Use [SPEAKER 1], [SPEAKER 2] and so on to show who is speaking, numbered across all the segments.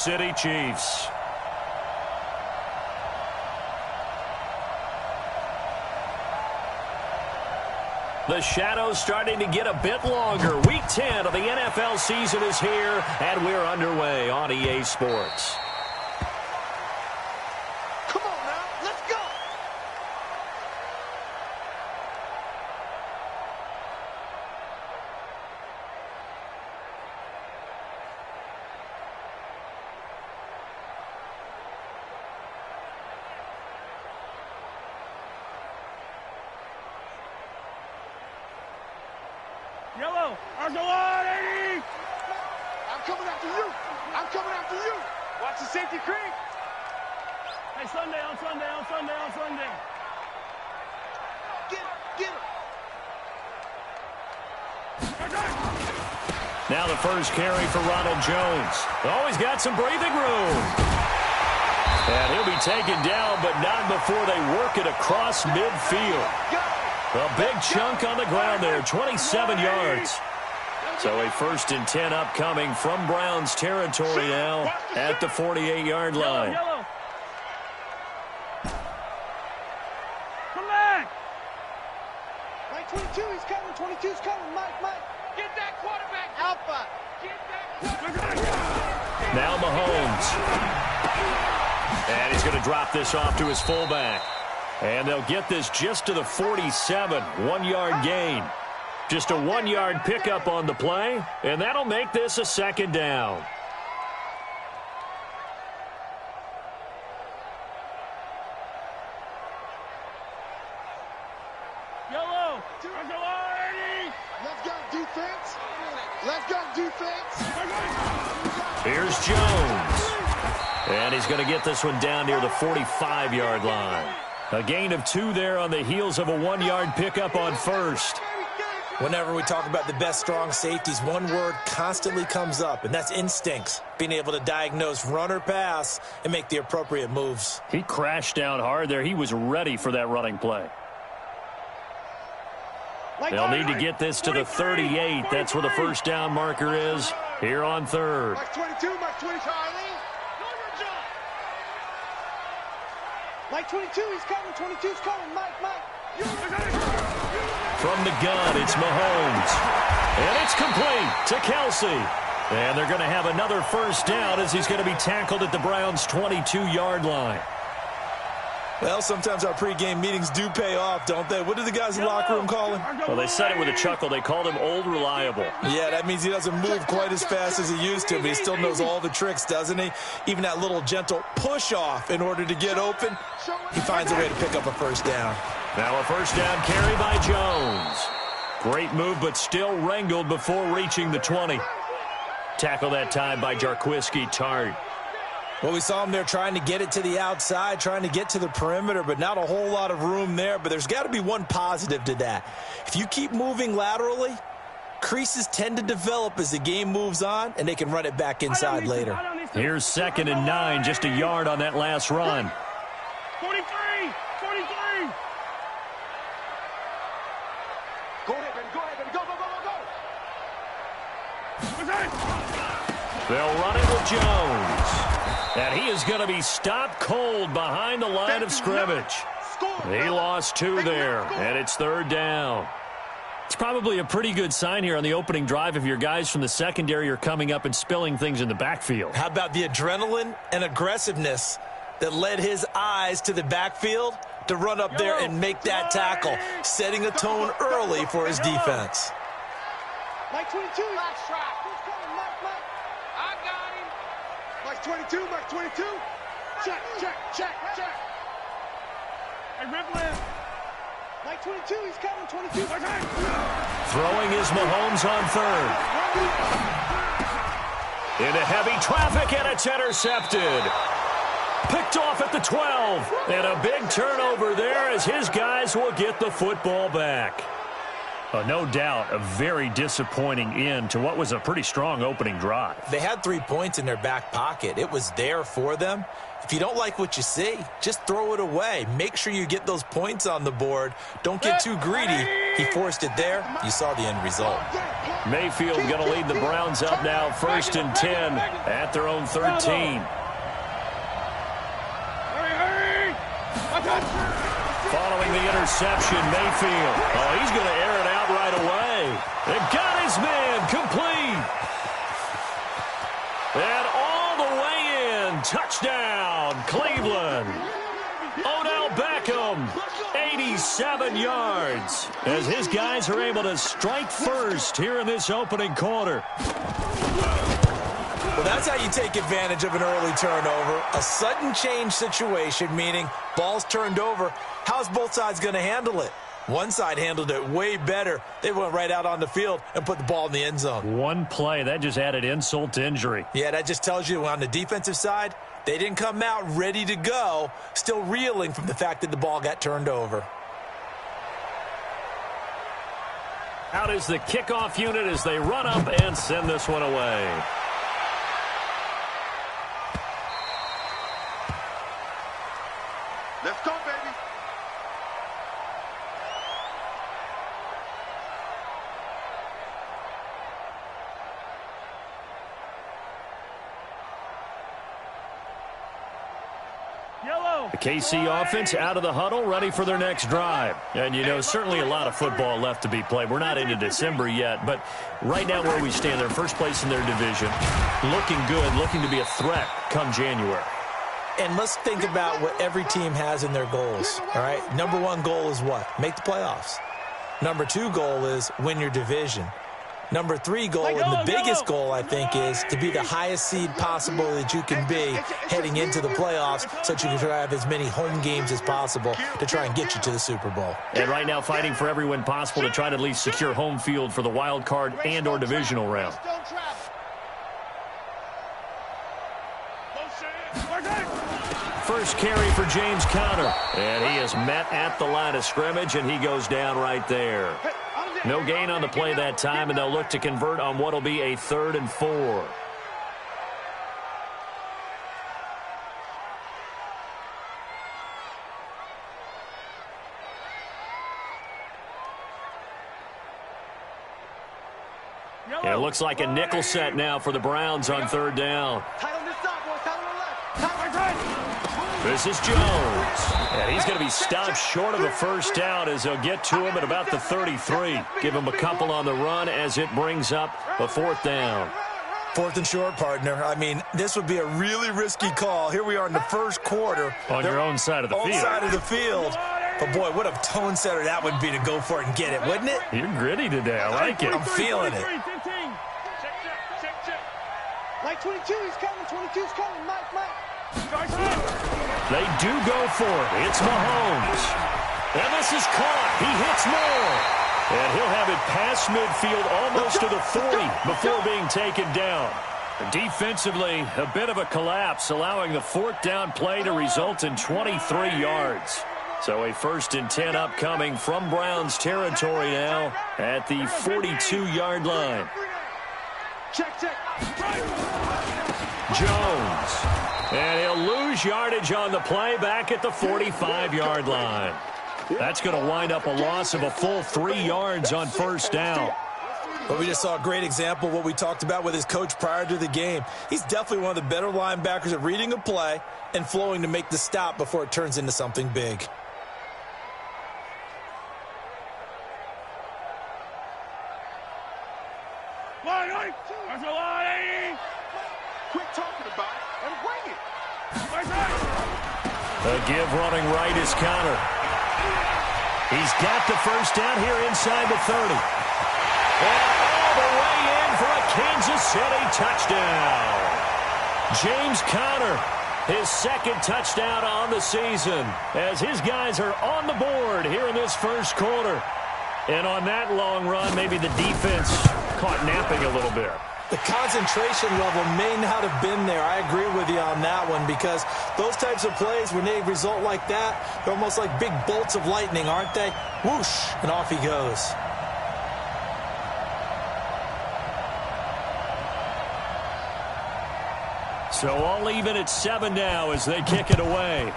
[SPEAKER 1] City Chiefs. The shadows starting to get a bit longer. Week 10 of the NFL season is here, and we're underway on EA Sports.
[SPEAKER 2] Come on now, let's go!
[SPEAKER 3] Yellow, Argelati!
[SPEAKER 2] I'm coming after you! I'm coming after you! Watch the safety creep!
[SPEAKER 3] Hey, Sunday.
[SPEAKER 2] Get him!
[SPEAKER 1] Now the first carry for Ronald Jones. Oh, he's got some breathing room. And he'll be taken down, but not before they work it across midfield. A big chunk on the ground there, 27 yards. So a 1st and 10 upcoming from Browns territory now at the 48-yard line.
[SPEAKER 3] Yellow. Come back!
[SPEAKER 2] Mike 22, he's coming. 22's coming. Mike. Get that quarterback. Alpha. Get that.
[SPEAKER 1] Now Mahomes. And he's going to drop this off to his fullback. And they'll get this just to the 47, 1-yard gain. Just a 1-yard pickup on the play, and that'll make this a 2nd down.
[SPEAKER 3] Yellow, Argelati!
[SPEAKER 2] Let's go defense. Let's go defense.
[SPEAKER 1] Here's Jones. And he's going to get this one down near the 45-yard line. A gain of 2 there on the heels of a 1-yard pickup on first.
[SPEAKER 4] Whenever we talk about the best strong safeties, one word constantly comes up, and that's instincts. Being able to diagnose run or pass and make the appropriate moves.
[SPEAKER 1] He crashed down hard there. He was ready for that running play. They'll need to get this to the 38. That's where the first down marker is here on 3rd.
[SPEAKER 2] Mike 22, Mike 20, Charlie. Mike 22, he's coming. 22's coming. Mike.
[SPEAKER 1] From the gun, it's Mahomes. And it's complete to Kelsey. And they're going to have another first down as he's going to be tackled at the Browns' 22-yard line.
[SPEAKER 4] Well, sometimes our pregame meetings do pay off, don't they? What do the guys in the locker room call him?
[SPEAKER 1] Well, they said it with a chuckle. They called him Old Reliable.
[SPEAKER 4] Yeah, that means he doesn't move quite as fast as he used to, but he still knows all the tricks, doesn't he? Even that little gentle push-off in order to get open, he finds a way to pick up a first down.
[SPEAKER 1] Now a first down carry by Jones. Great move, but still wrangled before reaching the 20. Tackle that time by Jarquiski Tart.
[SPEAKER 4] Well, we saw him there trying to get it to the outside, trying to get to the perimeter, but not a whole lot of room there. But there's got to be one positive to that. If you keep moving laterally, creases tend to develop as the game moves on, and they can run it back inside later.
[SPEAKER 1] Here's 2nd and 9, just a yard on that last run.
[SPEAKER 3] 43!
[SPEAKER 2] Go ahead, go.
[SPEAKER 1] They'll run it with Jones. And he is going to be stopped cold behind the line of scrimmage. He lost 2 there, and it's 3rd down. It's probably a pretty good sign here on the opening drive if your guys from the secondary are coming up and spilling things in the backfield.
[SPEAKER 4] How about the adrenaline and aggressiveness that led his eyes to the backfield to run up there and make that tackle, setting a tone early for his defense.
[SPEAKER 2] Mike 22, last try. Who's coming? Mike. I got him. Mike 22. Check.
[SPEAKER 3] Hey, Ripley.
[SPEAKER 2] Mike 22, he's coming. 22.
[SPEAKER 1] Throwing is Mahomes on 3rd. Into heavy traffic, and it's intercepted. Picked off at the 12. And a big turnover there as his guys will get the football back. No doubt a very disappointing end to what was a pretty strong opening drive.
[SPEAKER 4] They had 3 points in their back pocket. It was there for them. If you don't like what you see, just throw it away. Make sure you get those points on the board. Don't get too greedy He forced it there. You saw the end result.
[SPEAKER 1] Mayfield going to lead the Browns up now 1st and 10 at their own 13. Following the interception, Mayfield. Oh, he's going to air it out right away. It got his man complete. And all the way in. Touchdown, Cleveland. Odell Beckham, 87 yards, as his guys are able to strike first here in this opening quarter.
[SPEAKER 4] Well, that's how you take advantage of an early turnover. A sudden change situation, meaning ball's turned over. How's both sides going to handle it? One side handled it way better. They went right out on the field and put the ball in the end zone.
[SPEAKER 1] One play, that just added insult to injury.
[SPEAKER 4] Yeah, that just tells you on the defensive side, they didn't come out ready to go, still reeling from the fact that the ball got turned over.
[SPEAKER 1] Out is the kickoff unit as they run up and send this one away.
[SPEAKER 2] Let's go, baby.
[SPEAKER 1] The KC offense out of the huddle, ready for their next drive. And, you know, certainly a lot of football left to be played. We're not into December yet, but right now where we stand, they're first place in their division. Looking good, looking to be a threat come January.
[SPEAKER 4] And let's think about what every team has in their goals, all right? Number one goal is what? Make the playoffs. Number two goal is win your division. Number three goal, and the biggest goal, I think, is to be the highest seed possible that you can be heading into the playoffs so that you can try to have as many home games as possible to try and get you to the Super Bowl.
[SPEAKER 1] And right now fighting for every win possible to try to at least secure home field for the wild card and or divisional round. First carry for James Conner. And he is met at the line of scrimmage, and he goes down right there. No gain on the play that time, and they'll look to convert on what will be a 3rd and 4. It looks like a nickel set now for the Browns on 3rd down. This is Jones. And he's going to be stopped short of a first down as they'll get to him at about the 33. Give him a couple on the run as it brings up a 4th down.
[SPEAKER 4] 4th and short, partner. I mean, this would be a really risky call. Here we are in the first quarter.
[SPEAKER 1] On your own side of the field.
[SPEAKER 4] Own side of the field. But, boy, what a tone setter that would be to go for it and get it, wouldn't it?
[SPEAKER 1] You're gritty today. I like it.
[SPEAKER 4] I'm feeling it.
[SPEAKER 2] Mike 22, he's coming. 22's coming. Mike.
[SPEAKER 1] They do go for it. It's Mahomes. And this is caught. He hits more. And he'll have it past midfield almost to the 40 before being taken down. Defensively, a bit of a collapse, allowing the 4th down play to result in 23 yards. So a 1st and 10 upcoming from Browns territory now at the 42-yard line.
[SPEAKER 2] Check.
[SPEAKER 1] Jones. And he'll lose yardage on the play back at the 45-yard line. That's going to wind up a loss of a full 3 yards on 1st down.
[SPEAKER 4] But we just saw a great example of what we talked about with his coach prior to the game. He's definitely one of the better linebackers at reading a play and flowing to make the stop before it turns into something big.
[SPEAKER 2] Quit talking about it and bring it.
[SPEAKER 1] The give running right is Conner. He's got the first down here inside the 30. And all the way in for a Kansas City touchdown. James Conner, his 2nd touchdown on the season, as his guys are on the board here in this first quarter. And on that long run, maybe the defense caught napping a little bit.
[SPEAKER 4] The concentration level may not have been there. I agree with you on that one, because those types of plays, when they result like that, they're almost like big bolts of lightning, aren't they? Whoosh, and off he goes.
[SPEAKER 1] So all even at 7 now as they kick it away.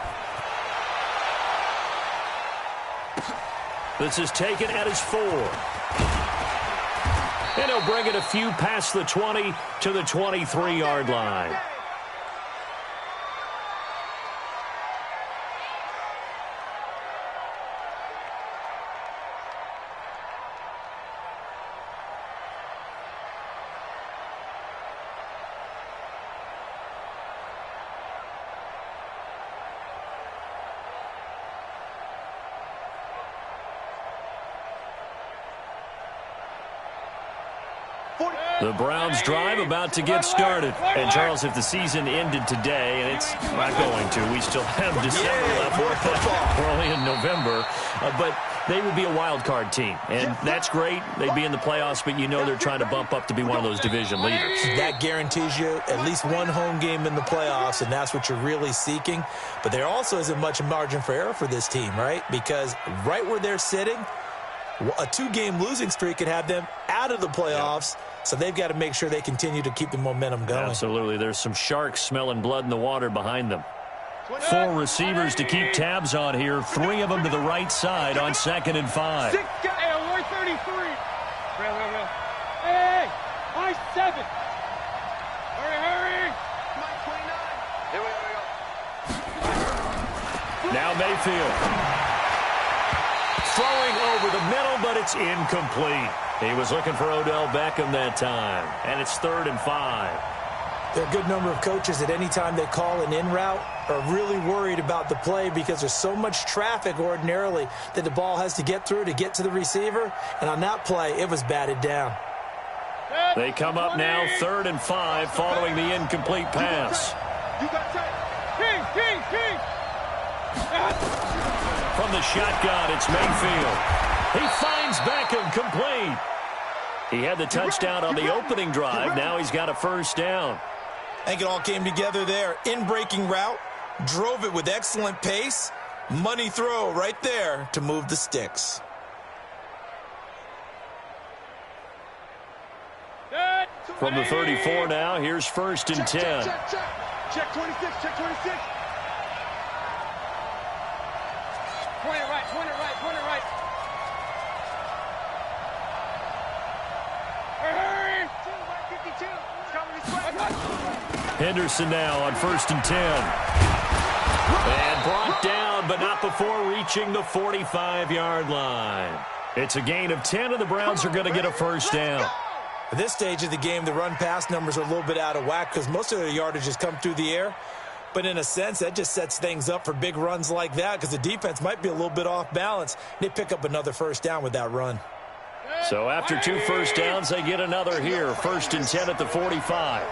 [SPEAKER 1] This is taken at his 4. And he'll bring it a few past the 20 to the 23-yard line. The Browns drive about to get started. And, Charles, if the season ended today, and it's not going to, we still have December left. We're only in November. But they would be a wild card team. And that's great. They'd be in the playoffs, but you know they're trying to bump up to be one of those division leaders.
[SPEAKER 4] That guarantees you at least one home game in the playoffs, and that's what you're really seeking. But there also isn't much margin for error for this team, right? Because right where they're sitting, a 2-game losing streak could have them out of the playoffs. So they've got to make sure they continue to keep the momentum going.
[SPEAKER 1] Absolutely. There's some sharks smelling blood in the water behind them. 4 receivers to keep tabs on here. 3 of them to the right side on 2nd and 5.
[SPEAKER 3] Hey, 133. Hey, I 7. Hurry.
[SPEAKER 2] Mike 29. Here we go.
[SPEAKER 1] Now Mayfield. Throwing over the middle, but it's incomplete. He was looking for Odell Beckham that time. And it's 3rd and 5.
[SPEAKER 4] There are a good number of coaches at any time they call an in route are really worried about the play because there's so much traffic ordinarily that the ball has to get through to get to the receiver. And on that play, it was batted down.
[SPEAKER 1] They come up now 3rd and 5 following the incomplete pass.
[SPEAKER 2] You got time.
[SPEAKER 3] King.
[SPEAKER 1] From the shotgun, it's Mayfield. He finds Beckham complete. He had the touchdown on the opening drive. Now he's got a 1st down.
[SPEAKER 4] I think it all came together there. In-breaking route, drove it with excellent pace. Money throw right there to move the sticks.
[SPEAKER 1] From the 34 now, here's 1st and 10.
[SPEAKER 2] Check 26, check 26.
[SPEAKER 3] Point it right. Hurry.
[SPEAKER 2] 52. Coming this way.
[SPEAKER 1] Henderson now on 1st and 10. And brought down, but not before reaching the 45-yard line. It's a gain of 10, and the Browns are going to get a 1st down.
[SPEAKER 4] At this stage of the game, the run-pass numbers are a little bit out of whack because most of their yardage has come through the air. But in a sense, that just sets things up for big runs like that because the defense might be a little bit off balance. They pick up another 1st down with that run.
[SPEAKER 1] So after 2 1st downs, they get another here. 1st and 10 at the 45.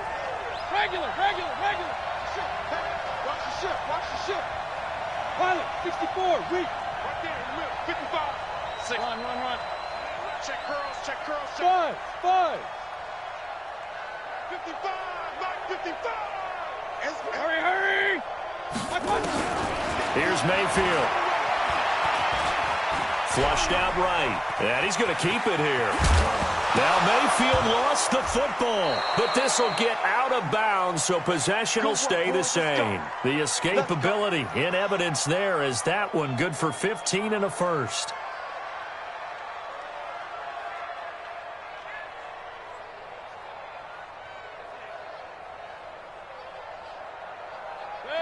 [SPEAKER 3] Regular.
[SPEAKER 2] Watch the ship.
[SPEAKER 3] Pilot, 64, weak.
[SPEAKER 2] Right there in the middle. 55. 6.
[SPEAKER 3] Run.
[SPEAKER 2] Check curls.
[SPEAKER 3] 5.
[SPEAKER 2] 55. Mike 55.
[SPEAKER 3] Hurry.
[SPEAKER 1] Here's Mayfield. Flushed out right. And he's going to keep it here. Now Mayfield lost the football. But this will get out of bounds, so possession will stay the same. The escapability in evidence there as that one good for 15 and a 1st.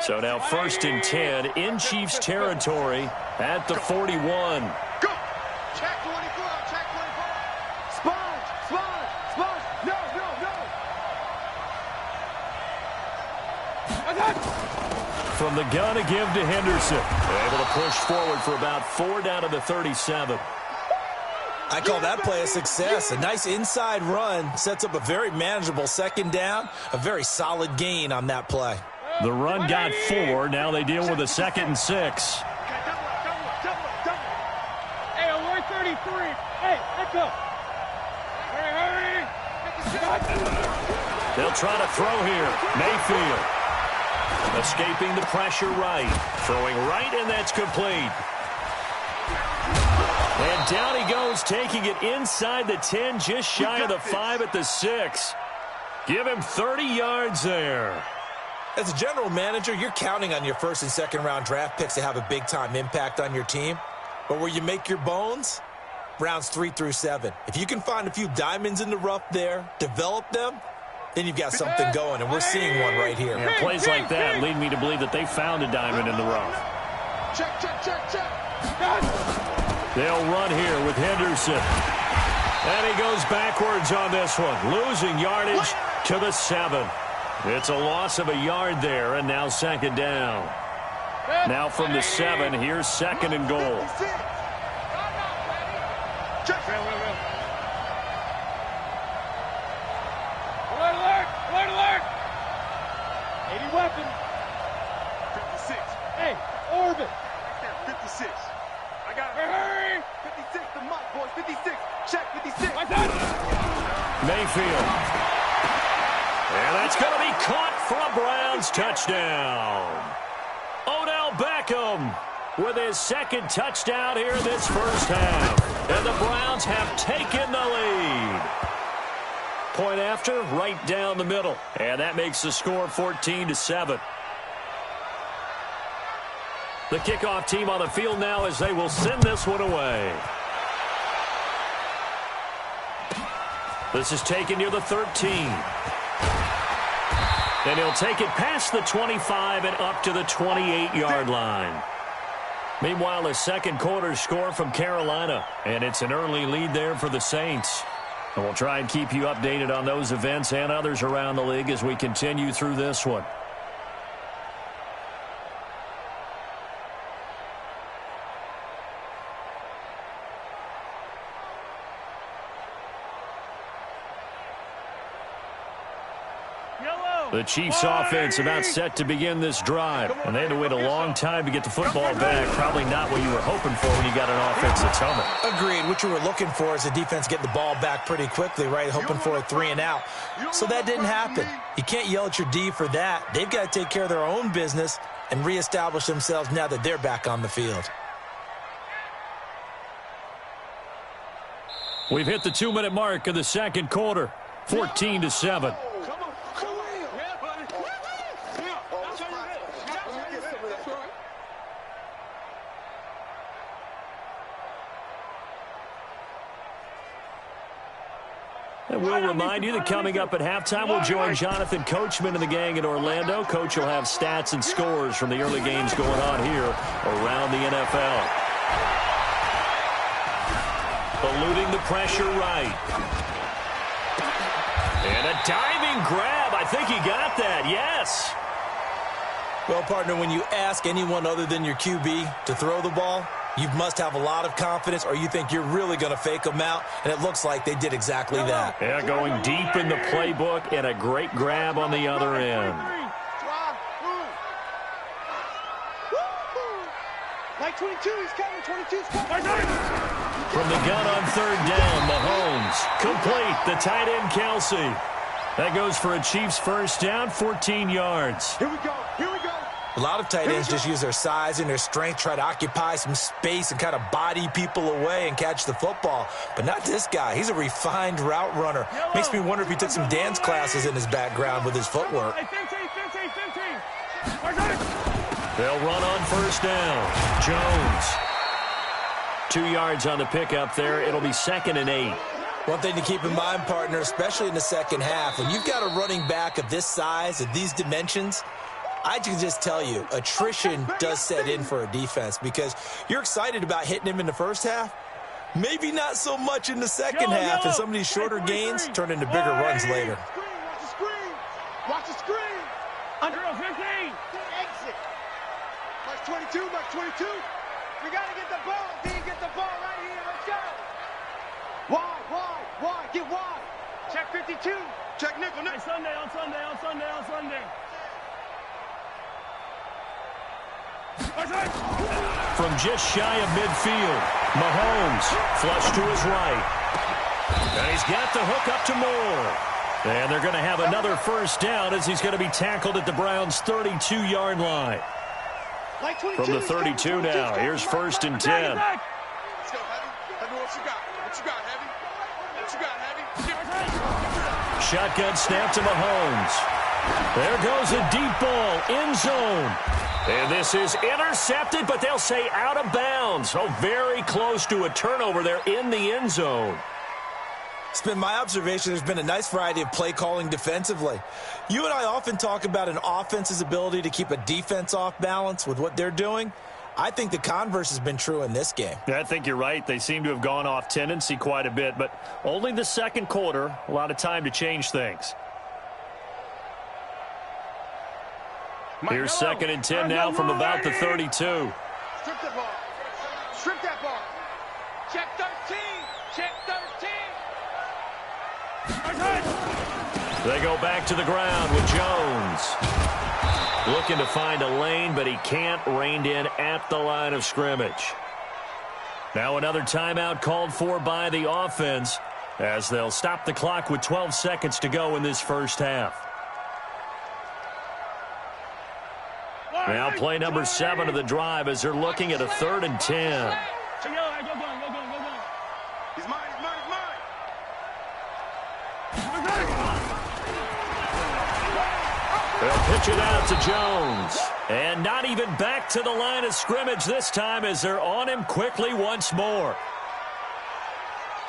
[SPEAKER 1] So now 1st and 10 in Chiefs territory at the 41.
[SPEAKER 2] Go. Check 24. Sponge. No.
[SPEAKER 1] From the gun to give to Henderson. Able to push forward for about 4 down to the 37.
[SPEAKER 4] I call that play a success. A nice inside run sets up a very manageable 2nd down. A very solid gain on that play.
[SPEAKER 1] The run got 4. Now they deal with a 2nd and 6.
[SPEAKER 2] Double.
[SPEAKER 3] Hey, 133. Hey, let's go. Hurry.
[SPEAKER 1] They'll try to throw here. Mayfield. Escaping the pressure right. Throwing right, and that's complete. And down he goes, taking it inside the 10, just shy of the 5 at the 6. Give him 30 yards there.
[SPEAKER 4] As a general manager, you're counting on your 1st and 2nd round draft picks to have a big-time impact on your team. But where you make your bones, rounds 3 through 7. If you can find a few diamonds in the rough there, develop them, then you've got something going, and we're seeing one right here.
[SPEAKER 1] Yeah, plays like that lead me to believe that they found a diamond in the rough.
[SPEAKER 2] Check.
[SPEAKER 1] They'll run here with Henderson. And he goes backwards on this one, losing yardage to the 7. It's a loss of a yard there, and now second down. Now from the 7, here's second and goal.
[SPEAKER 3] Alert! 80 weapon.
[SPEAKER 2] 56.
[SPEAKER 3] Hey, orbit.
[SPEAKER 2] 56. I got it.
[SPEAKER 3] Hurry!
[SPEAKER 2] 56, the muck, boys. 56. Check 56.
[SPEAKER 1] Mayfield. And that's going to be caught for a Browns touchdown. Odell Beckham with his second touchdown here this first half. And the Browns have taken the lead. Point after, right down the middle. And that makes the score 14-7. The kickoff team on the field now as they will send this one away. This is taken near the 13. And he'll take it past the 25 and up to the 28-yard line. Meanwhile, a second quarter score from Carolina. And it's an early lead there for the Saints. And we'll try and keep you updated on those events and others around the league as we continue through this one. The Chiefs offense about set to begin this drive. And they had to wait a long time to get the football back. Probably not what you were hoping for when you got an offense that's humming.
[SPEAKER 4] Agreed. What you were looking for is the defense getting the ball back pretty quickly, right? Hoping for a 3 and out. So that didn't happen. You can't yell at your D for that. They've got to take care of their own business and reestablish themselves now that they're back on the field.
[SPEAKER 1] We've hit the 2-minute mark of the second quarter. 14-7. And we'll remind you that coming up at halftime, we'll join Jonathan Coachman and the gang in Orlando. Coach will have stats and scores from the early games going on here around the NFL. Eluding the pressure right. And a diving grab. I think he got that. Yes.
[SPEAKER 4] Well, partner, when you ask anyone other than your QB to throw the ball, you must have a lot of confidence, or you think you're really going to fake them out, and it looks like they did exactly that.
[SPEAKER 1] Yeah, going deep in the playbook and a great grab on the other end.
[SPEAKER 2] Like 22, he's coming. 22's coming.
[SPEAKER 1] From the gun on third down, Mahomes. Complete. The tight end, Kelsey. That goes for a Chiefs first down, 14 yards.
[SPEAKER 2] Here we go.
[SPEAKER 4] A lot of tight ends just use their size and their strength, try to occupy some space and kind of body people away and catch the football. But not this guy. He's a refined route runner. Makes me wonder if he took some dance classes in his background with his footwork.
[SPEAKER 3] 15.
[SPEAKER 1] They'll run on first down. Jones. 2 yards on the pickup there. It'll be 2nd and 8.
[SPEAKER 4] One thing to keep in mind, partner, especially in the second half, when you've got a running back of this size, of these dimensions, I can just tell you, attrition does set in for a defense because you're excited about hitting him in the first half. Maybe not so much in the second half, and some of these shorter gains turn into bigger runs later.
[SPEAKER 2] Watch the screen.
[SPEAKER 3] Under 15.
[SPEAKER 2] Exit. Mark 22. We got to get the ball. D, get the ball right here. Let's go. Why? Get wide. Check 52. Check nickel.
[SPEAKER 3] Hey, Sunday.
[SPEAKER 1] From just shy of midfield, Mahomes flush to his right. And he's got the hook up to Moore. And they're going to have another first down as he's going to be tackled at the Browns' 32-yard line. From the 32 now, here's 1st and 10.
[SPEAKER 2] Let's go, Heavy. What you got, Heavy?
[SPEAKER 1] Shotgun snap to Mahomes. There goes a deep ball, end zone. And this is intercepted, but they'll say out of bounds. So very close to a turnover there in the end zone.
[SPEAKER 4] It's been my observation there's been a nice variety of play calling defensively. You and I often talk about an offense's ability to keep a defense off balance with what they're doing. I think the converse has been true in this game.
[SPEAKER 1] Yeah, I think you're right. They seem to have gone off tendency quite a bit, but only the second quarter, a lot of time to change things. Here's 2nd and 10 now from about the 32.
[SPEAKER 2] Strip the ball. Strip that ball. Check 13. Check 13.
[SPEAKER 1] They go back to the ground with Jones. Looking to find a lane, but he can't. Reined in at the line of scrimmage. Now another timeout called for by the offense as they'll stop the clock with 12 seconds to go in this first half. Now play number 7 of the drive as they're looking at a 3rd and 10.
[SPEAKER 2] He's mine, he's mine, he's mine.
[SPEAKER 1] They'll pitch it out to Jones. And not even back to the line of scrimmage this time as they're on him quickly once more.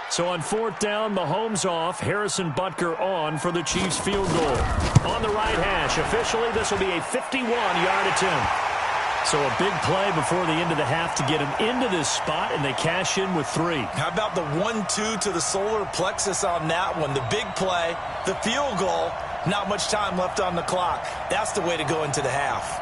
[SPEAKER 1] So on 4th down, Mahomes off, Harrison Butker on for the Chiefs field goal. On the right hash, officially this will be a 51-yard attempt. So a big play before the end of the half to get him into this spot, and they cash in with 3.
[SPEAKER 4] How about the 1-2 to the solar plexus on that one? The big play, the field goal, not much time left on the clock. That's the way to go into the half.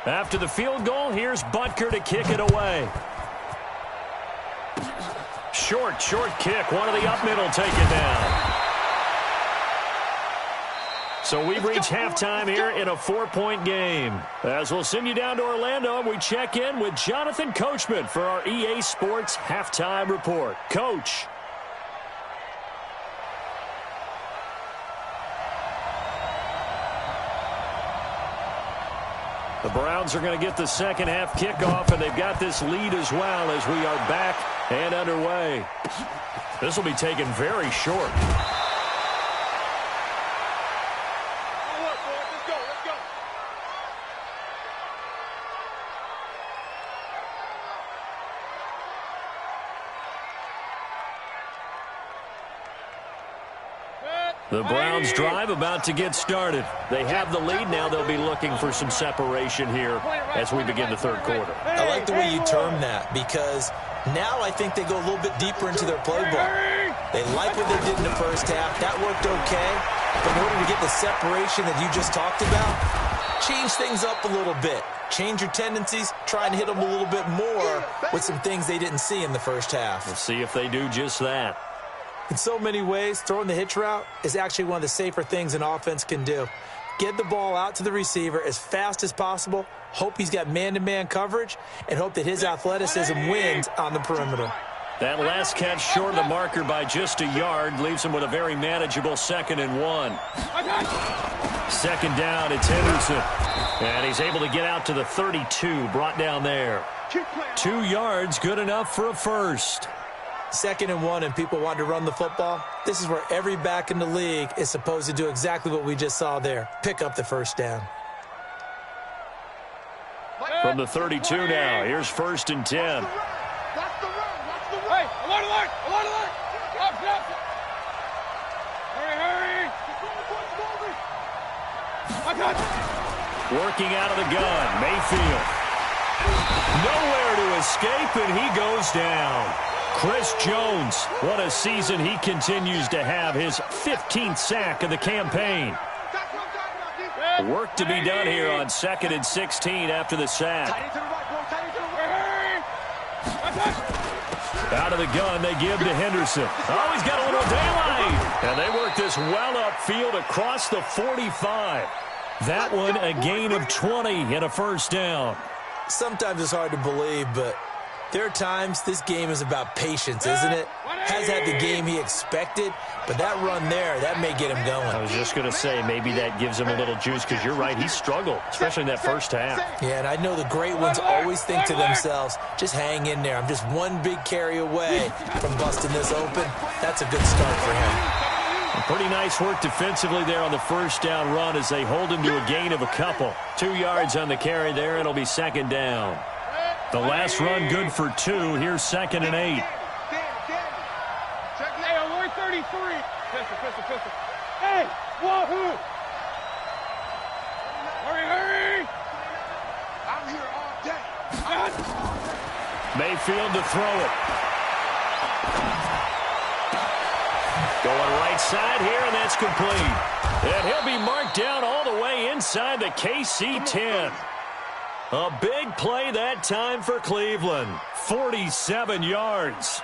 [SPEAKER 1] After the field goal, here's Butker to kick it away. Short kick. One of the up middle taken down. So we've reached halftime here in a 4-point game. As we'll send you down to Orlando, we check in with Jonathan Coachman for our EA Sports Halftime Report. Coach. The Browns are going to get the second half kickoff, and they've got this lead as well as we are back and underway. This will be taken very short. The Browns drive about to get started. They have the lead now. They'll be looking for some separation here as we begin the third quarter.
[SPEAKER 4] I like the way you term that because now I think they go a little bit deeper into their playbook. They like what they did in the first half. That worked okay. But in order to get the separation that you just talked about, change things up a little bit. Change your tendencies. Try and hit them a little bit more with some things they didn't see in the first half.
[SPEAKER 1] We'll see if they do just that.
[SPEAKER 4] In so many ways, throwing the hitch route is actually one of the safer things an offense can do. Get the ball out to the receiver as fast as possible, hope he's got man-to-man coverage, and hope that his athleticism wins on the perimeter.
[SPEAKER 1] That last catch short of the marker by just a yard leaves him with a very manageable 2nd and 1. 2nd down, it's Henderson. And he's able to get out to the 32, brought down there. 2 yards, good enough for a first.
[SPEAKER 4] 2nd and 1 and people want to run the football. This is where every back in the league is supposed to do exactly what we just saw there. Pick up the first down.
[SPEAKER 1] From the 32 now, here's 1st and 10.
[SPEAKER 2] Watch the run. Hey, alert. Up. Hurry.
[SPEAKER 1] Working out of the gun, Mayfield. Nowhere to escape, and he goes down. Chris Jones, what a season he continues to have, his 15th sack of the campaign. Work to be done here on 2nd and 16 after the sack. Out of the gun, they give to Henderson. Oh, he's got a little daylight. And they work this well upfield across the 45. That one, a gain of 20 and a first down.
[SPEAKER 4] Sometimes it's hard to believe, but There are times this game is about patience, isn't it? Has had the game he expected, but that run there, that may get him going.
[SPEAKER 1] I was just going to say, maybe that gives him a little juice, because you're right, he struggled, especially in that first half.
[SPEAKER 4] Yeah, and I know the great ones always think to themselves, just hang in there. I'm just one big carry away from busting this open. That's a good start for him.
[SPEAKER 1] Pretty nice work defensively there on the first down run as they hold him to a gain of a couple. 2 yards on the carry there. It'll be second down. The last run good for 2. Here's 2nd and 8.
[SPEAKER 3] Hey, on 133. Pistol. Hey, wahoo! Hurry!
[SPEAKER 2] I'm here all day.
[SPEAKER 1] Mayfield to throw it. Going right side here, and that's complete. And he'll be marked down all the way inside the KC 10. A big play that time for Cleveland. 47 yards.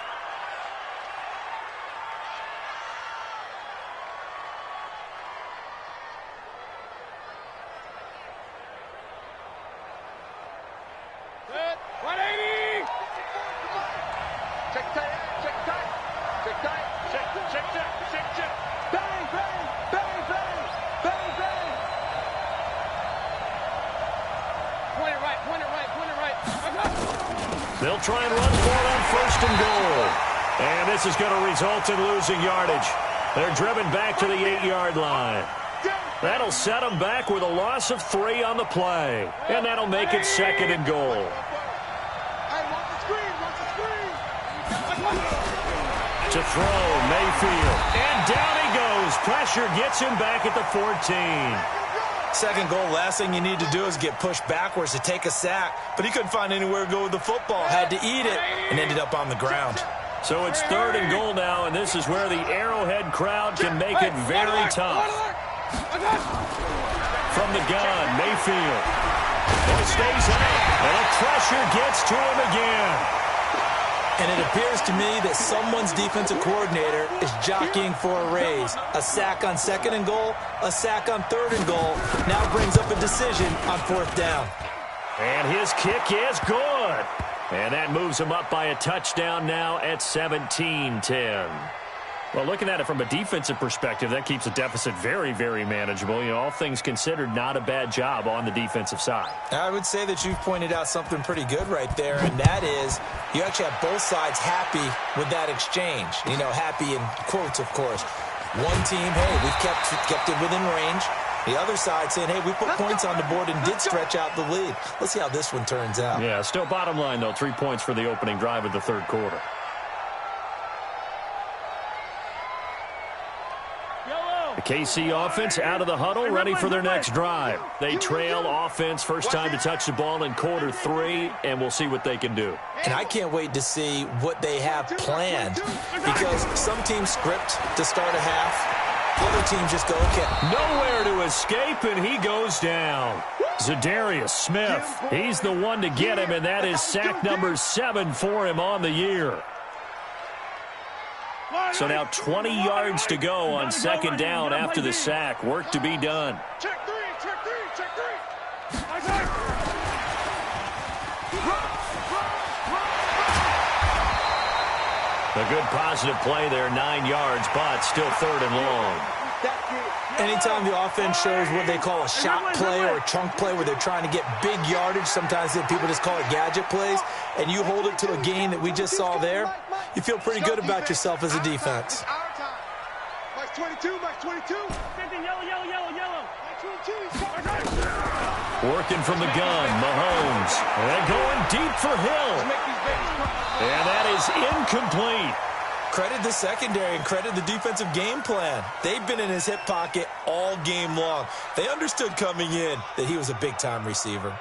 [SPEAKER 3] Good. 180.
[SPEAKER 2] Check tight. Bang.
[SPEAKER 3] Point it right.
[SPEAKER 1] They'll try and run for it on 1st and goal. And this is going to result in losing yardage. They're driven back to the 8-yard line. That'll set them back with a loss of 3 on the play. And that'll make it 2nd and goal.
[SPEAKER 2] Hey, watch the screen.
[SPEAKER 1] To throw, Mayfield. And down he goes. Pressure gets him back at the 14.
[SPEAKER 4] 2nd goal, last thing you need to do is get pushed backwards to take a sack. But he couldn't find anywhere to go with the football. Had to eat it and ended up on the ground.
[SPEAKER 1] So it's 3rd and goal now, and this is where the Arrowhead crowd can make it very tough. From the gun, Mayfield. It stays out, and the pressure gets to him again.
[SPEAKER 4] And it appears to me that someone's defensive coordinator is jockeying for a raise. A sack on 2nd and goal, a sack on 3rd and goal. Now brings up a decision on 4th down.
[SPEAKER 1] And his kick is good. And that moves him up by a touchdown now at 17-10. Well, looking at it from a defensive perspective, that keeps the deficit very, very manageable. You know, all things considered, not a bad job on the defensive side.
[SPEAKER 4] I would say that you've pointed out something pretty good right there, and that is you actually have both sides happy with that exchange. You know, happy in quotes, of course. One team, hey, we've kept it within range. The other side saying, hey, we put points on the board and did stretch out the lead. Let's see how this one turns out.
[SPEAKER 1] Yeah, still bottom line, though, 3 points for the opening drive of the 3rd quarter. The KC offense out of the huddle, ready for their next drive. They trail offense, first time to touch the ball in quarter 3, and we'll see what they can do.
[SPEAKER 4] And I can't wait to see what they have planned, because some teams script to start a half. Other teams just go, okay.
[SPEAKER 1] Nowhere to escape, and he goes down. Zadarius Smith, he's the one to get him, and that is sack number 7 for him on the year. So now 20 yards to go on 2nd down after the sack. Work to be done.
[SPEAKER 2] Check three.
[SPEAKER 1] A good positive play there, 9 yards, but still 3rd and long.
[SPEAKER 4] Anytime the offense shows what they call a shot play or a chunk play where they're trying to get big yardage, sometimes people just call it gadget plays, and you hold it to a gain that we just saw there, you feel pretty good about yourself as a defense.
[SPEAKER 2] Max 22.
[SPEAKER 3] Yellow.
[SPEAKER 1] Working from the gun, Mahomes. And going deep for Hill. And that is incomplete.
[SPEAKER 4] Credit the secondary and credit the defensive game plan. They've been in his hip pocket all game long. They understood coming in that he was a big-time receiver.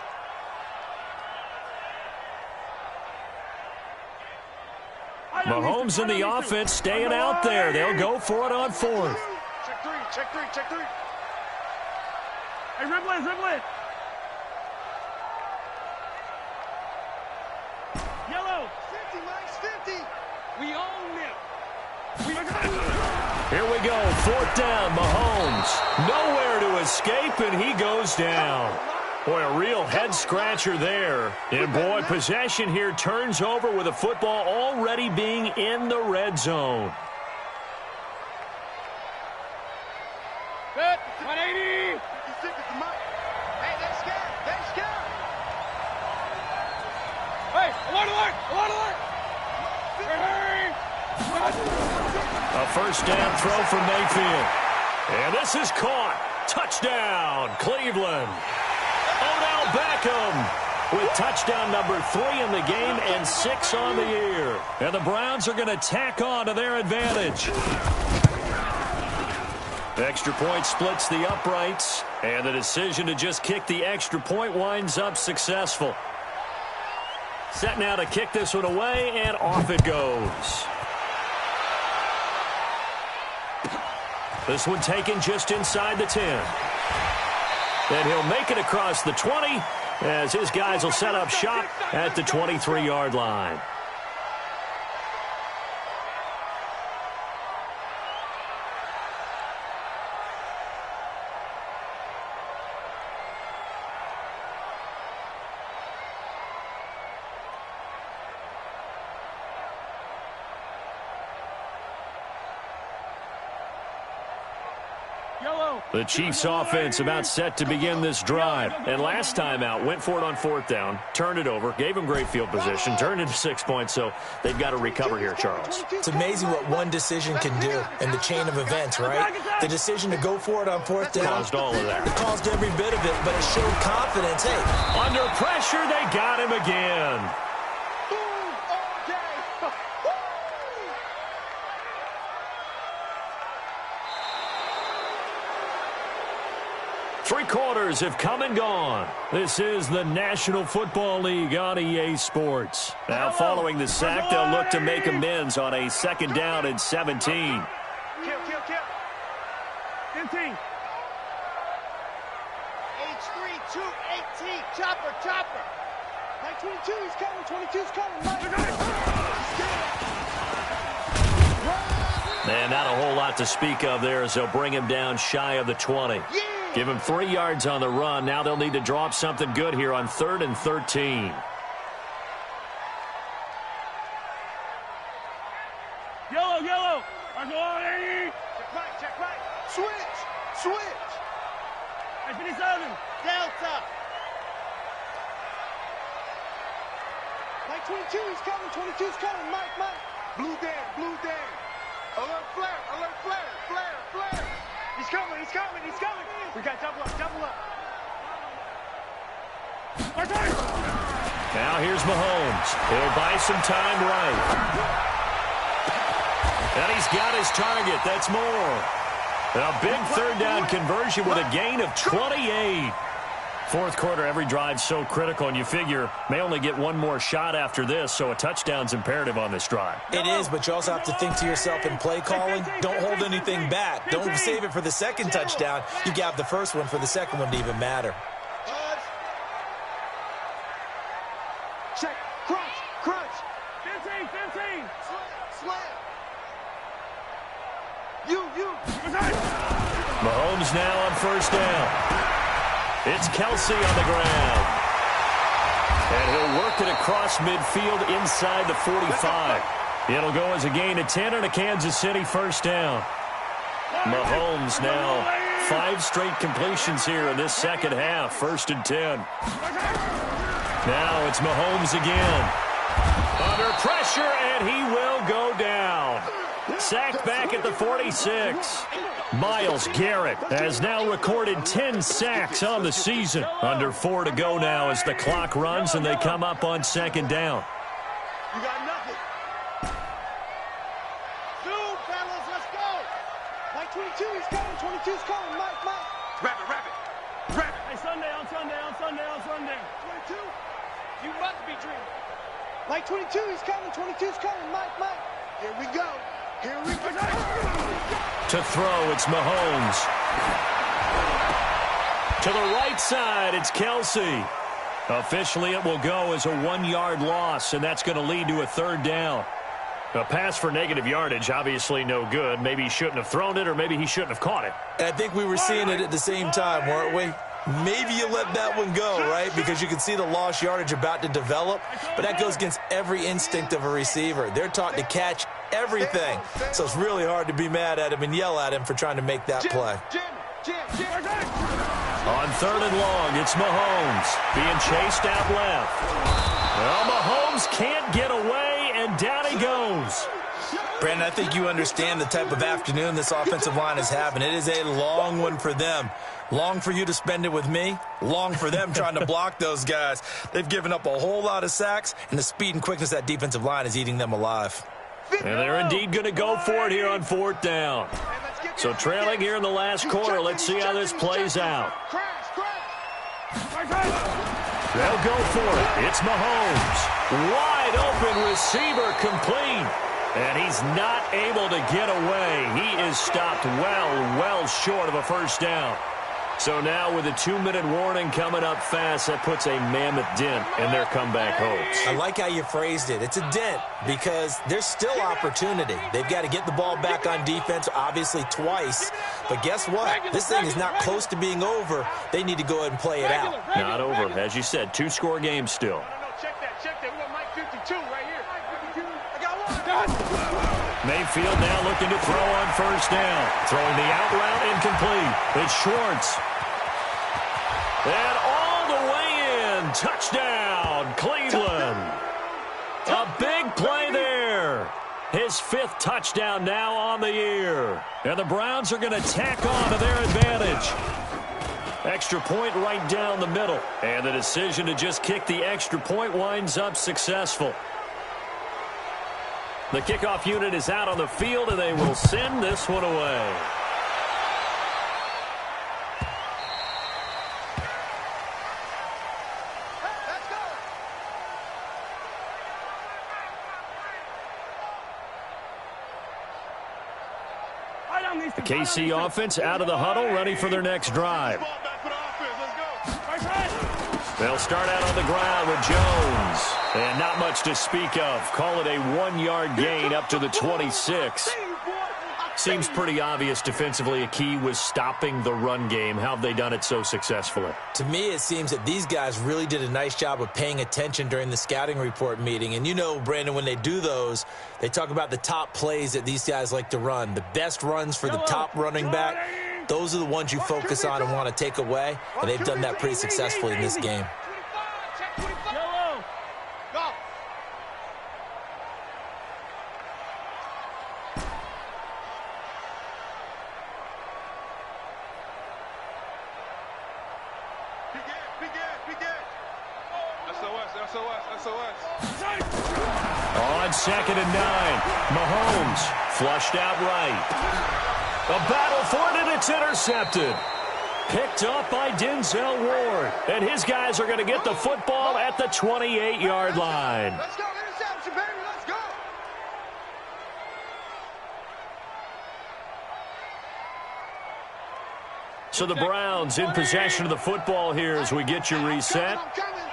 [SPEAKER 1] Mahomes and the offense staying out there. They'll go for it on 4th.
[SPEAKER 2] Check three.
[SPEAKER 3] Hey, dribble it. Yellow.
[SPEAKER 2] 50, Max, 50.
[SPEAKER 3] We own them.
[SPEAKER 1] Here we go, 4th down, Mahomes. Nowhere to escape, and he goes down. Boy, a real head-scratcher there. And, boy, possession here turns over with a football already being in the red zone.
[SPEAKER 3] Good. 180.
[SPEAKER 2] Hey, they're scared. They're scared.
[SPEAKER 3] Hey, alert. Hurry.
[SPEAKER 1] A first down throw from Mayfield. And this is caught. Touchdown, Cleveland. Odell Beckham with touchdown number 3 in the game and 6 on the year. And the Browns are going to tack on to their advantage. Extra point splits the uprights, and the decision to just kick the extra point winds up successful. Set now to kick this one away, and off it goes. This one taken just inside the 10. And he'll make it across the 20 as his guys will set up shop at the 23-yard line. The Chiefs offense about set to begin this drive. And last time out, went for it on 4th down, turned it over, gave them great field position, turned it to 6 points, so they've got to recover here, Charles.
[SPEAKER 4] It's amazing what one decision can do in the chain of events, right? The decision to go for it on 4th down.
[SPEAKER 1] Caused all of that.
[SPEAKER 4] It caused every bit of it, but it showed confidence. Hey.
[SPEAKER 1] Under pressure, they got him again. Three quarters have come and gone. This is the National Football League on EA Sports. Now following the sack, they'll look to make amends on a 2nd down and 17.
[SPEAKER 3] Kill. 15.
[SPEAKER 2] H3, 218. Chopper. Mike 22, he's coming. 22's coming. Mike.
[SPEAKER 1] And not a whole lot to speak of there as they'll bring him down shy of the 20.
[SPEAKER 2] Yeah.
[SPEAKER 1] Give him 3 yards on the run. Now they'll need to draw up something good here on 3rd and 13.
[SPEAKER 3] Yellow.
[SPEAKER 2] Check right. Switch.
[SPEAKER 3] Hey, 57.
[SPEAKER 2] Delta. Mike 22, he's coming. 22's coming. Mike. Blue Dan. Alert flare. He's coming. We got double up.
[SPEAKER 1] Now here's Mahomes. He'll buy some time right. And he's got his target. That's more. A big 3rd down conversion with a gain of 28. 4th quarter, every drive's so critical, and you figure may only get one more shot after this, so a touchdown's imperative on this drive.
[SPEAKER 4] It is, but you also have to think to yourself in play calling, don't hold anything back. Don't save it for the 2nd touchdown. You got the 1st one for the 2nd one to even matter.
[SPEAKER 2] Check. Crunch.
[SPEAKER 3] 15.
[SPEAKER 2] Slam. You.
[SPEAKER 1] Mahomes now on 1st down. It's Kelsey on the ground. And he'll work it across midfield inside the 45. It'll go as a gain of 10 and a Kansas City 1st down. Mahomes now 5 straight completions here in this 2nd half. 1st and 10. Now it's Mahomes again. Under pressure, and he will go down. Sacked back at the 46. Myles Garrett has now recorded 10 sacks on the season. Under 4 to go now as the clock runs and they come up on 2nd down.
[SPEAKER 2] You got nothing. Dude, fellas, let's go. Mike 22, he's coming. 22's coming. Mike. Rabbit.
[SPEAKER 3] Hey, Sunday.
[SPEAKER 2] 22, you must be dreaming. Mike 22, he's coming. 22's coming. Mike. Here we go.
[SPEAKER 1] To throw, it's Mahomes. To the right side, it's Kelsey. Officially, it will go as a 1-yard loss, and that's going to lead to a 3rd down. A pass for negative yardage, obviously no good. Maybe he shouldn't have thrown it, or maybe he shouldn't have caught it.
[SPEAKER 4] And I think we were seeing it at the same time, weren't we? maybe you let that one go, right? Because you can see the lost yardage about to develop, but that goes against every instinct of a receiver. They're taught to catch everything, so it's really hard to be mad at him and yell at him for trying to make that play.
[SPEAKER 1] On 3rd and long, it's Mahomes being chased out left. Well, Mahomes can't get away, and down he goes.
[SPEAKER 4] Brandon, I think you understand the type of afternoon this offensive line is having. It is a long one for them. Long for you to spend it with me. Long for them trying to block those guys. They've given up a whole lot of sacks, and the speed and quickness of that defensive line is eating them alive.
[SPEAKER 1] And they're indeed going to go for it here on 4th down. So trailing here in the last quarter. Let's see how this plays out. They'll go for it. It's Mahomes. Wide open receiver complete. And he's not able to get away. He is stopped well short of a first down. So now with a 2-minute warning coming up fast, that puts a mammoth dent in their comeback hopes.
[SPEAKER 4] I like how you phrased it. It's a dent because there's still opportunity. They've got to get the ball back on defense, obviously twice. But guess what? This thing is not close to being over. They need to go ahead and play it out.
[SPEAKER 1] Not over. As you said, 2-score game still.
[SPEAKER 2] No, check that. We got Mike 52 right here. I got one.
[SPEAKER 1] Mayfield now looking to throw on first down. Throwing the out route incomplete. It's Schwartz. And all the way in. Touchdown, Cleveland. A big play there. His 5th touchdown now on the year. And the Browns are going to tack on to their advantage. Extra point right down the middle. And the decision to just kick the extra point winds up successful. The kickoff unit is out on the field, and they will send this one away.
[SPEAKER 2] Let's go.
[SPEAKER 1] The KC offense out of the huddle, ready for their next drive. They'll start out on the ground with Jones. And not much to speak of. Call it a 1-yard gain up to the 26. Seems pretty obvious defensively a key was stopping the run game. How have they done it so successfully?
[SPEAKER 4] To me, it seems that these guys really did a nice job of paying attention during the scouting report meeting. And you know, Brandon, when they do those, they talk about the top plays that these guys like to run. The best runs for the top running back. Those are the ones you focus on and want to take away. And they've done that pretty successfully in this game.
[SPEAKER 1] On 2nd and 9, Mahomes flushed out right. A battle for it, and it's intercepted. Picked up by Denzel Ward. And his guys are going to get the football at the 28-yard line.
[SPEAKER 2] Let's go, interception, baby, let's go.
[SPEAKER 1] So the Browns in possession of the football here as we get you reset.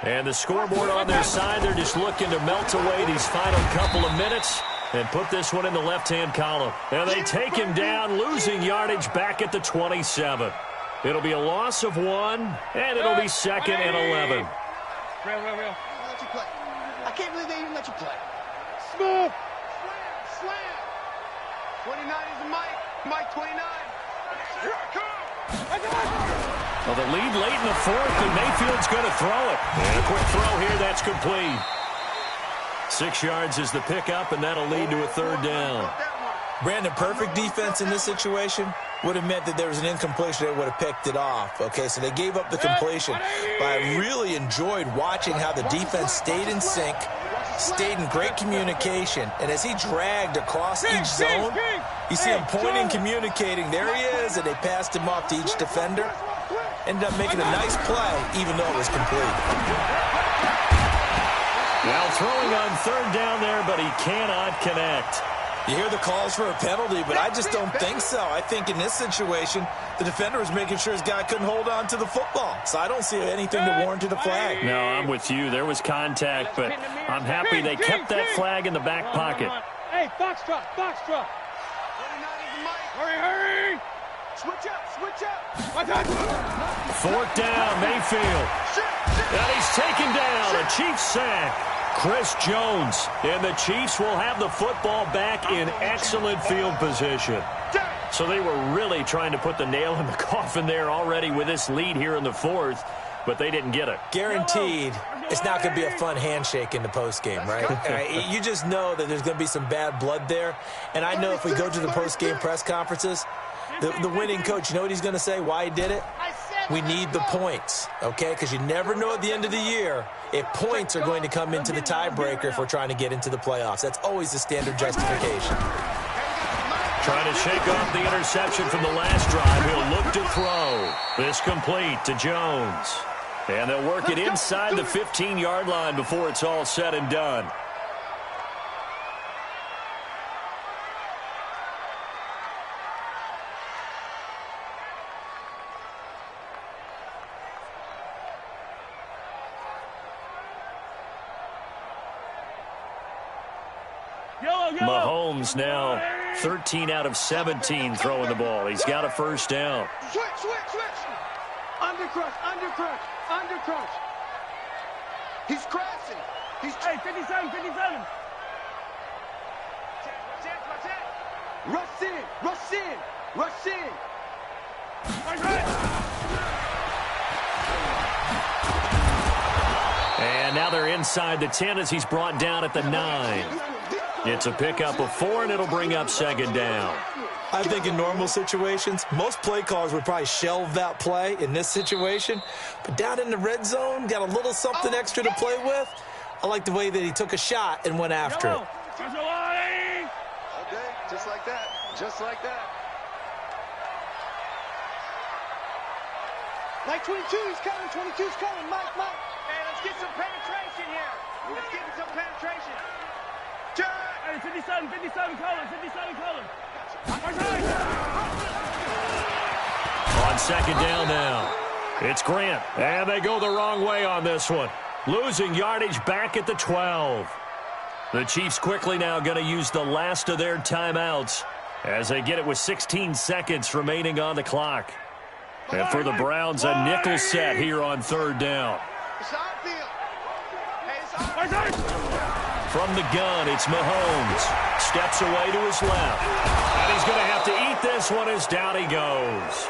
[SPEAKER 1] And the scoreboard on their side, they're just looking to melt away these final couple of minutes and put this one in the left-hand column. And they take him down, losing yardage back at the 27. It'll be a loss of 1, and it'll be 2nd and 11.
[SPEAKER 2] Real. Let you play. I can't believe they even let you play. Smooth. Slam. 29 is the Mike 29. Here I come.
[SPEAKER 1] Well, the lead late in the 4th, and Mayfield's going to throw it. And a quick throw here, that's complete. 6 yards is the pickup, and that'll lead to a 3rd down.
[SPEAKER 4] Brandon, perfect defense in this situation would have meant that there was an incompletion. They would have picked it off. Okay, so they gave up the completion. But I really enjoyed watching how the defense stayed in sync, stayed in great communication, and as he dragged across each zone, you see him pointing, communicating. There he is, and they passed him off to each defender. Ended up making a nice play, even though it was complete.
[SPEAKER 1] Now throwing on 3rd down there, but he cannot connect.
[SPEAKER 4] You hear the calls for a penalty, but I just don't think so. I think in this situation, the defender was making sure his guy couldn't hold on to the football. So I don't see anything to warrant a flag.
[SPEAKER 1] No, I'm with you. There was contact, but I'm happy they kept that flag in the back pocket.
[SPEAKER 3] Hey, box drop. Hurry.
[SPEAKER 2] Switch up.
[SPEAKER 1] Fourth down, Mayfield. And he's taken down. A Chiefs sack. Chris Jones. And the Chiefs will have the football back in excellent field position. So they were really trying to put the nail in the coffin there already with this lead here in the fourth, but they didn't get it.
[SPEAKER 4] Guaranteed it's not going to be a fun handshake in the postgame, right? You just know that there's going to be some bad blood there. And I know if we go to the postgame press conferences, the winning coach, you know what he's going to say, why he did it? We need the points, okay? Because you never know at the end of the year if points are going to come into the tiebreaker if we're trying to get into the playoffs. That's always the standard justification.
[SPEAKER 1] Trying to shake off the interception from the last drive. He'll look to throw. This complete to Jones. And they'll work it inside the 15-yard line before it's all said and done. Mahomes now 13 out of 17 throwing the ball. He's got a first down.
[SPEAKER 2] Switch. Undercrush. He's crashing.
[SPEAKER 3] Hey, 57.
[SPEAKER 2] Rush in.
[SPEAKER 1] And now they're inside the 10 as he's brought down at the 9. It's a pickup of 4, and it'll bring up second down.
[SPEAKER 4] I think in normal situations, most play callers would probably shelve that play in this situation. But down in the red zone, got a little something extra to play with. I like the way that he took a shot and went after it.
[SPEAKER 2] Okay, just like that. Mike 22's coming. Mike. Hey, let's get some penetration here.
[SPEAKER 3] Hey, 57, Colin.
[SPEAKER 1] On second down now, it's Grant. And they go the wrong way on this one. Losing yardage back at the 12. The Chiefs quickly now going to use the last of their timeouts as they get it with 16 seconds remaining on the clock. And for the Browns, a nickel set here on third down. From the gun, it's Mahomes. Steps away to his left. And he's going to have to eat this one as down he goes.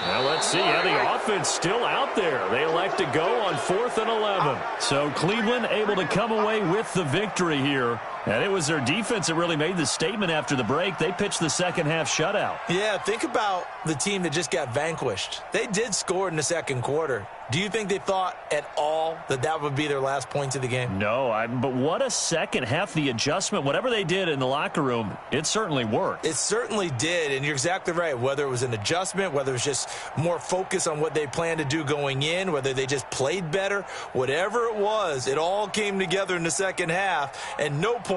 [SPEAKER 1] Now let's see how the offense still out there. They elect to go on 4th and 11. So Cleveland able to come away with the victory here. And it was their defense that really made the statement after the break. They pitched the second half shutout.
[SPEAKER 4] Yeah, think about the team that just got vanquished. They did score in the second quarter. Do you think they thought at all that would be their last points of the game?
[SPEAKER 1] No, but what a second half. The adjustment, whatever they did in the locker room, it certainly worked.
[SPEAKER 4] It certainly did, and you're exactly right. Whether it was an adjustment, whether it was just more focus on what they planned to do going in, whether they just played better, whatever it was, it all came together in the second half, and no point